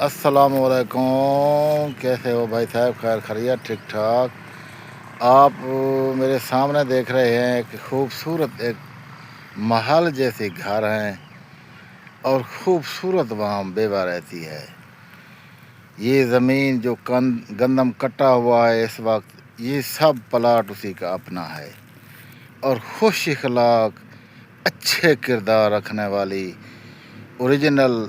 السلام علیکم، کیسے ہو بھائی صاحب؟ خیر خیریت؟ ٹھیک ٹھاک؟ آپ میرے سامنے دیکھ رہے ہیں کہ خوبصورت ایک محل جیسے گھر ہیں اور خوبصورت وہاں بیوہ رہتی ہے۔ یہ زمین جو گندم کٹا ہوا ہے اس وقت، یہ سب پلاٹ اسی کا اپنا ہے، اور خوش اخلاق اچھے کردار رکھنے والی اوریجنل،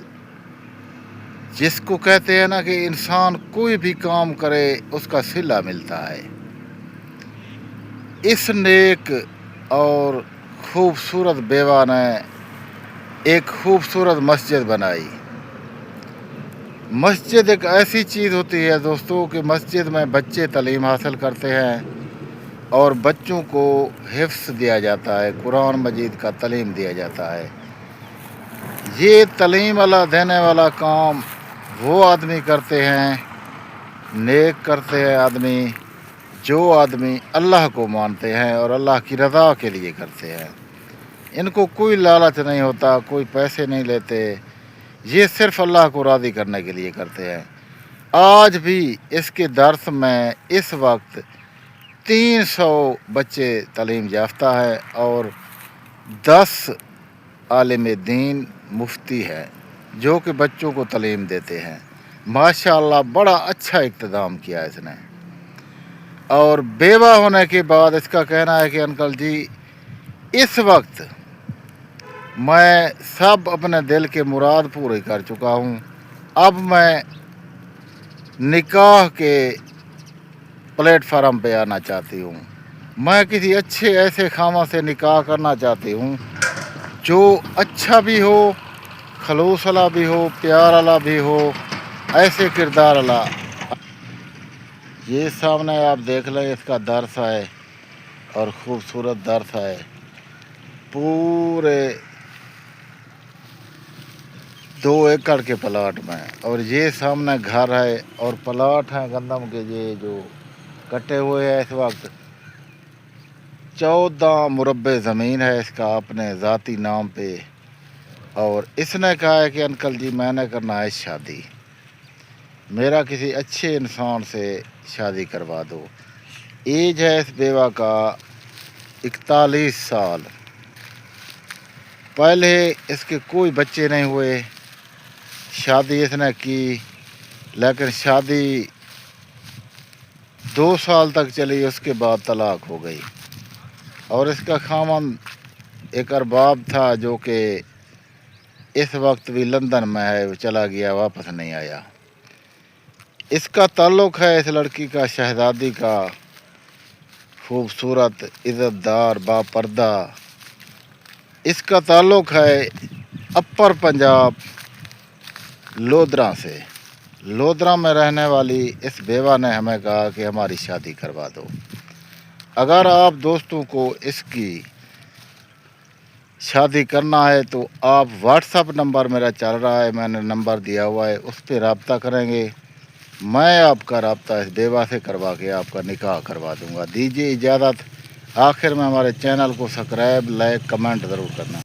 جس کو کہتے ہیں نا کہ انسان کوئی بھی کام کرے اس کا صلہ ملتا ہے، اس نیک اور خوبصورت بیوہ نے ایک خوبصورت مسجد بنائی۔ مسجد ایک ایسی چیز ہوتی ہے دوستو کہ مسجد میں بچے تعلیم حاصل کرتے ہیں اور بچوں کو حفظ دیا جاتا ہے، قرآن مجید کا تعلیم دیا جاتا ہے۔ یہ تعلیم اللہ دینے والا کام وہ آدمی کرتے ہیں، نیک کرتے ہیں آدمی، جو آدمی اللہ کو مانتے ہیں اور اللہ کی رضا کے لیے کرتے ہیں۔ ان کو کوئی لالچ نہیں ہوتا، کوئی پیسے نہیں لیتے، یہ صرف اللہ کو راضی کرنے کے لیے کرتے ہیں۔ آج بھی اس کے درس میں اس وقت 300 بچے تعلیم یافتہ ہیں اور 10 عالم دین مفتی ہے جو کہ بچوں کو تعلیم دیتے ہیں۔ ماشاءاللہ بڑا اچھا اقتدام کیا اس نے۔ اور بیوہ ہونے کے بعد اس کا کہنا ہے کہ انکل جی اس وقت میں سب اپنے دل کے مراد پورے کر چکا ہوں، اب میں نکاح کے پلیٹ فارم پہ آنا چاہتی ہوں۔ میں کسی اچھے ایسے خامہ سے نکاح کرنا چاہتی ہوں جو اچھا بھی ہو، خلوص والا بھی ہو، پیار والا بھی ہو، ایسے کردار والا۔ یہ سامنے آپ دیکھ لیں، اس کا درس ہے اور خوبصورت درس ہے، پورے 2 ایکڑ کے پلاٹ میں، اور یہ سامنے گھر ہے اور پلاٹ ہیں گندم کے، یہ جو کٹے ہوئے ہیں اس وقت 14 مربع زمین ہے اس کا اپنے ذاتی نام پہ۔ اور اس نے کہا ہے کہ انکل جی میں نے کرنا ہے شادی، میرا کسی اچھے انسان سے شادی کروا دو۔ ایج ہے اس بیوہ کا 41 سال، پہلے اس کے کوئی بچے نہیں ہوئے، شادی اس نے کی لیکن شادی 2 سال تک چلی، اس کے بعد طلاق ہو گئی، اور اس کا خاوند ایک ارباب تھا جو کہ اس وقت بھی لندن میں ہے، وہ چلا گیا، واپس نہیں آیا۔ اس کا تعلق ہے اس لڑکی کا شہزادی کا، خوبصورت عزت دار با پردہ، اس کا تعلق ہے اپر پنجاب لودھرا سے۔ لودھرا میں رہنے والی اس بیوہ نے ہمیں کہا کہ ہماری شادی کروا دو۔ اگر آپ دوستوں کو اس کی شادی کرنا ہے تو آپ واٹس اپ نمبر میرا چل رہا ہے، میں نے نمبر دیا ہوا ہے، اس پہ رابطہ کریں گے، میں آپ کا رابطہ اس بیوہ سے کروا کے آپ کا نکاح کروا دوں گا۔ دیجیے اجازت، آخر میں ہمارے چینل کو سبسکرائب، لائک، کمنٹ ضرور کرنا۔